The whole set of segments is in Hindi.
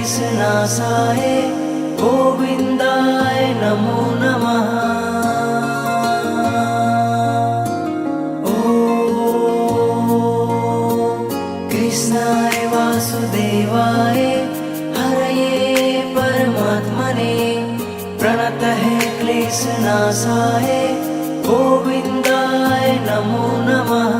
क्लेशनाशाय गोविन्दाय नमो नमः। कृष्णाय वासुदेवाय हरये परमात्मने प्रणतः क्लेशनाशाय गोविन्दाय नमो नमः।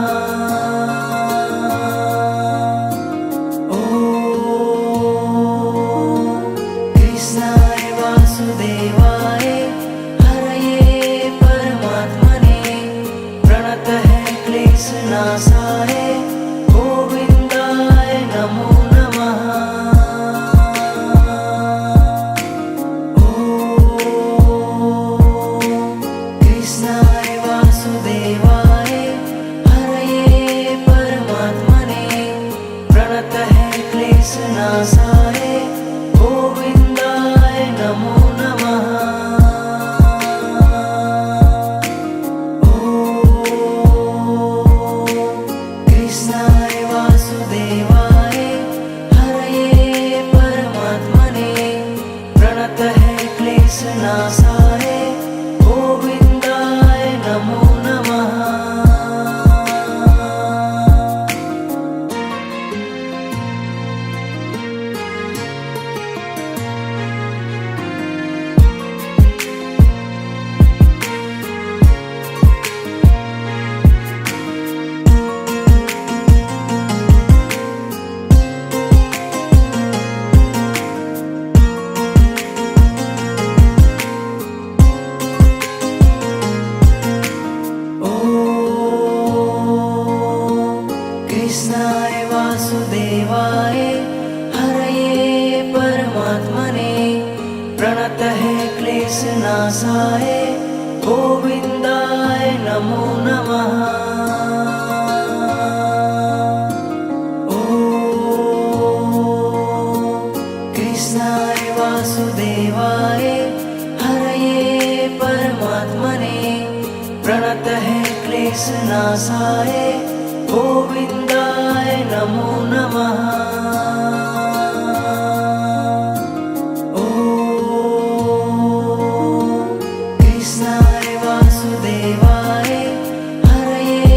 कृष्णाय वासुदेवाय हरये परमात्मने प्रणतः क्लेशनाशाय गोविन्दाय नमो नमः। कृष्णाय वासुदेवाय हरये परमात्मने प्रणतः क्लेशनाशाय गोविन्दाय नमो नमः। कृष्णाय वासुदेवाय हरये परमात्मने प्रणतः क्लेशनाशाय गोविन्दाय नमो नमः। कृष्णाय वासुदेवाय हरये परमात्मने प्रणतः क्लेशनाशाय गोविन्दाय नमो नमः। कृष्णाय वासुदेवाय हरये परमात्मने प्रणतः क्लेशनाशाय गोविन्दाय नमो नमः। कृष्णाय वासुदेवाय हरये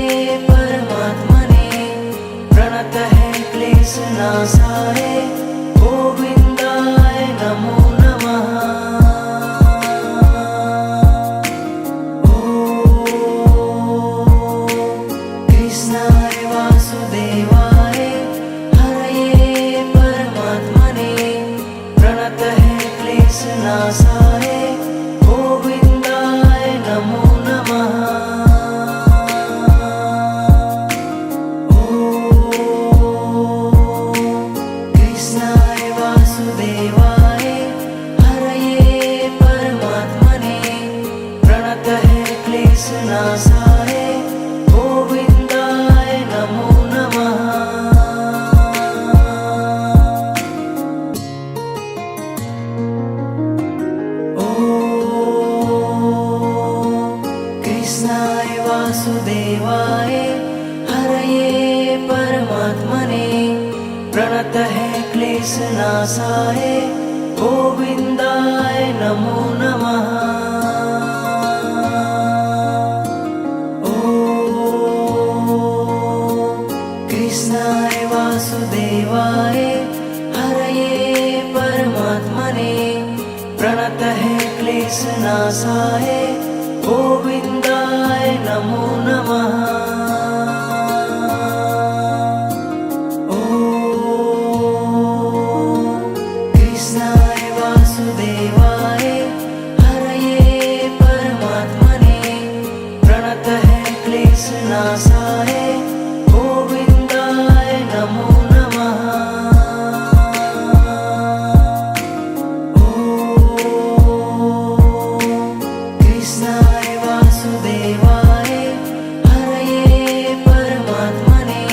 परमात्मने प्रणतः क्लेशनाशाय गोविन्दाय नमो नमः। कृष्णाय वासुदेवाय हरये परमात्मने प्रणतः क्लेशनाशाय गोविन्दाय नमो नमः। कृष्णाय वासुदेवाय हरये परमात्मने प्रणतः क्लेशनाशाय गोविन्दाय नमो नमः। कृष्णाय वासुदेवाय हरये परमात्मने प्रणतः क्लेशनाशाय गोविन्दाय नमो नमः। कृष्णाय वासुदेवाय हरये परमात्मने प्रणतः क्लेशनाशाय गोविन्दाय नमो नमः। कृष्णाय वासुदेवाय हरये परमात्मने प्रणतः क्लेशनाशाय गोविन्दाय नमो नमः। कृष्णाय वासुदेवाय हरये परमात्मने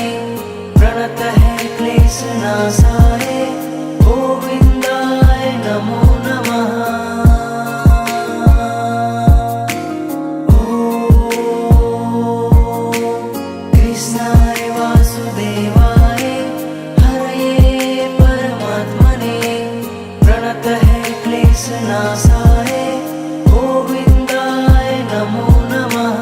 प्रणतः क्लेशनाशाय गोविन्दाय नमो नमः। क्लेशनाशाय गोविन्दाय नमो नमः।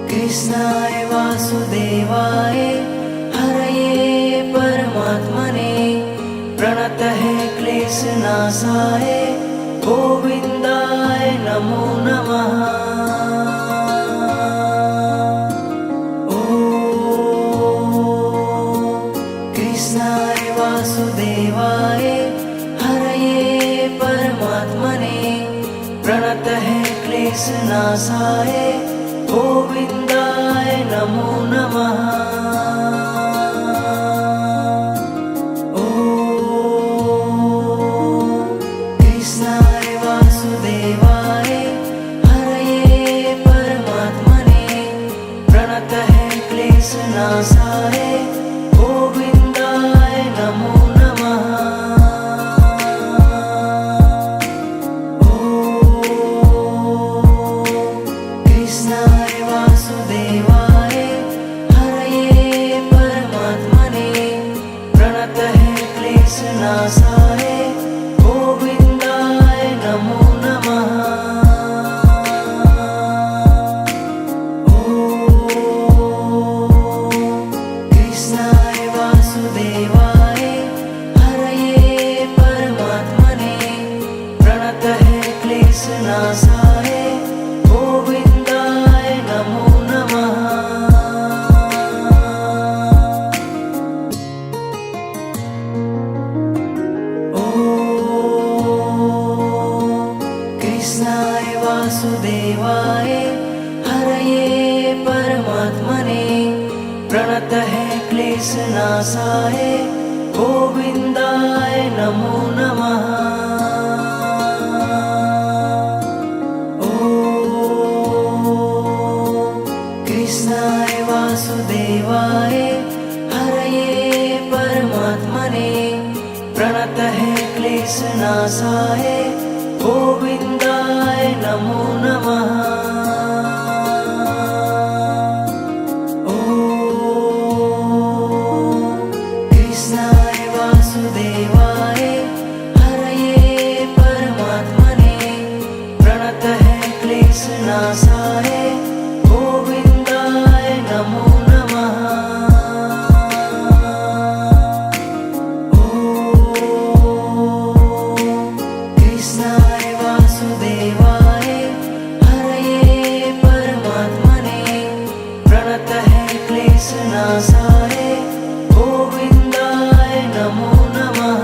कृष्णाय वासुदेवाय हरये परमात्मने प्रणतः क्लेशनाशाय गोविन्दाय नमो नमः। कृष्णाय वासुदेवाय हरये परमात्मने प्रणतः क्लेशनाशाय गोविन्दाय नमो नमः। कृष्णाय वासुदेवाय हरये परमात्मने प्रणतः क्लेशनाशाय गोविन्दाय नमो नमः। कृष्णाय वासुदेवाय हरये परमात्मने प्रणतः क्लेशनाशाय गोविन्दाय नमो नमः। कृष्णाय वासुदेवाय हरये परमात्मने प्रणतः क्लेशनाशाय गोविन्दाय नमो नमः। कृष्णाय वासुदेवाय हरये परमात्मने प्रणतः क्लेशनाशाय गोविन्दाय नमो नमः। कृष्णाय वासुदेवाय हरये परमात्मने प्रणतः क्लेशनाशाय गोविन्दाय नमो नमः। कृष्णाय वासुदेवाय हरये परमात्मने प्रणतः क्लेशनाशाय गोविन्दाय नमो नमः। कृष्णाय वासुदेवाय हरये परमात्मने प्रणतः क्लेशनाशाय गोविन्दाय नमो नमः।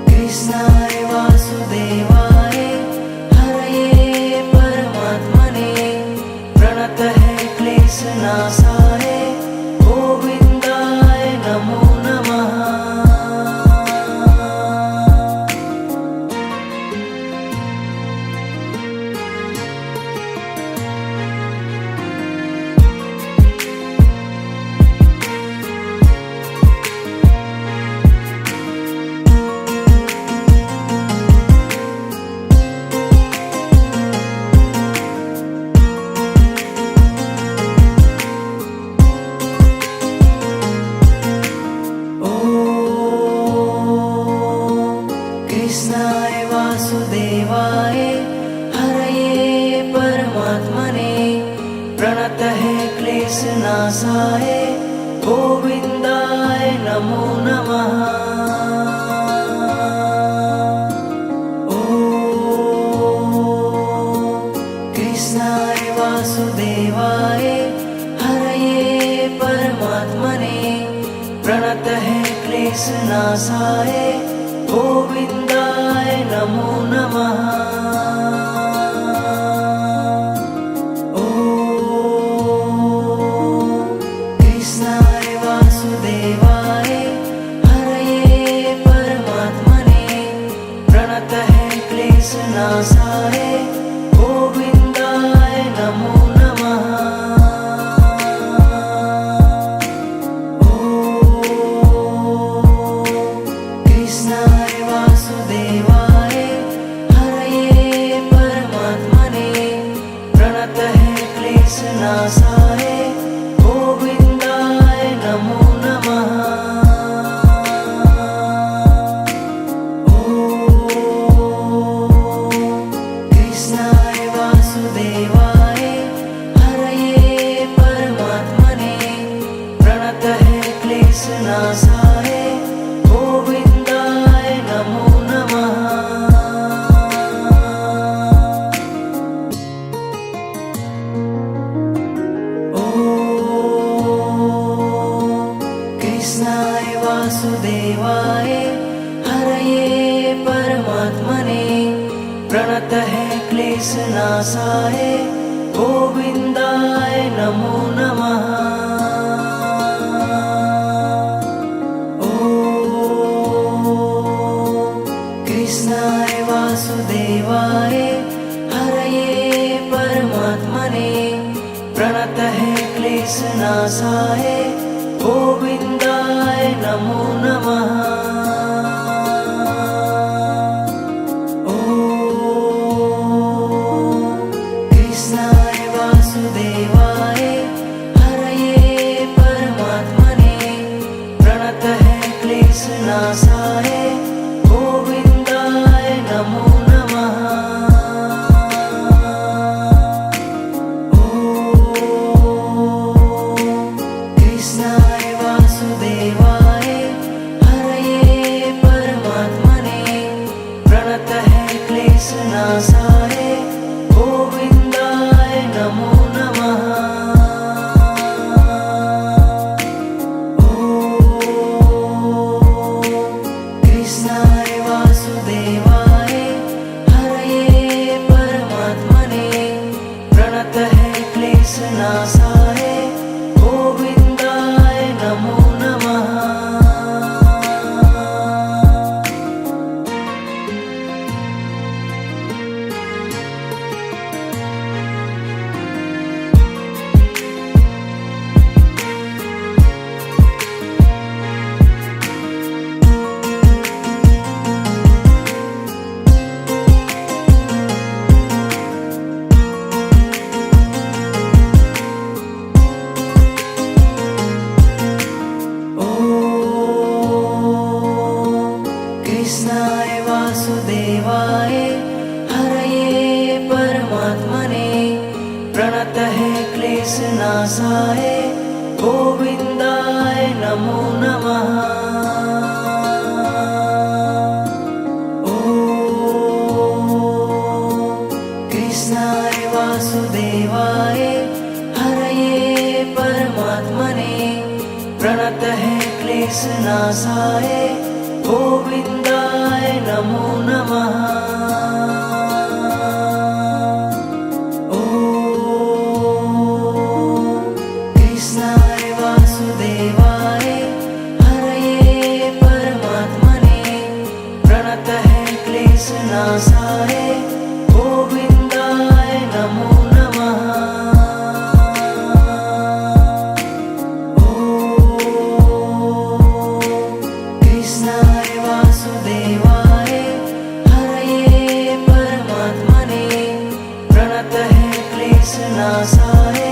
कृष्णाय वासुदेवाय हरये परमात्मने प्रणतः क्लेशनाशाय गोविन्दाय नमो नमः। कृष्णाय वासुदेवाय हरये परमात्मने प्रणतः क्लेशनाशाय गोविन्दाय नमो नमः। कृष्णाय वासुदेवाय हरये परमात्मने प्रणतः क्लेशनाशाय गोविन्दाय नमो नमः। वासुदेवाय हरये परमात्मने प्रणतः क्लेशनाशाय गोविन्दाय नमो नमः। कृष्णाय वासुदेवाय हरये परमात्मने प्रणतः क्लेशनाशाय गोविन्दाय नमो नमः। कृष्णाय वासुदेवाय हरये परमात्मने प्रणतः क्लेशनाशाय गोविन्दाय नमो नमः। कृष्णाय वासुदेवाय हरये परमात्मने प्रणतः क्लेशनाशाय गोविन्दाय नमो नमः। कृष्णाय वासुदेवाय हरये परमात्मने प्रणतः क्लेशनाशाय गोविन्दाय नमो नमः। कृष्णाय वासुदेवाय हरये परमात्मने प्रणतः क्लेशनाशाय गोविन्दाय नमो नमः। कृष्णाय वासुदेवाय हरये परमात्मने प्रणतः क्लेशनाशाय गोविन्दाय नमो नमः। कृष्णाय वासुदेवाय हरये परमात्मने प्रणतः क्लेशनाशाय गोविन्दाय नमो नमः। कृष्णाय वासुदेवाय हरये परमात्मने प्रणतः क्लेशनाशाय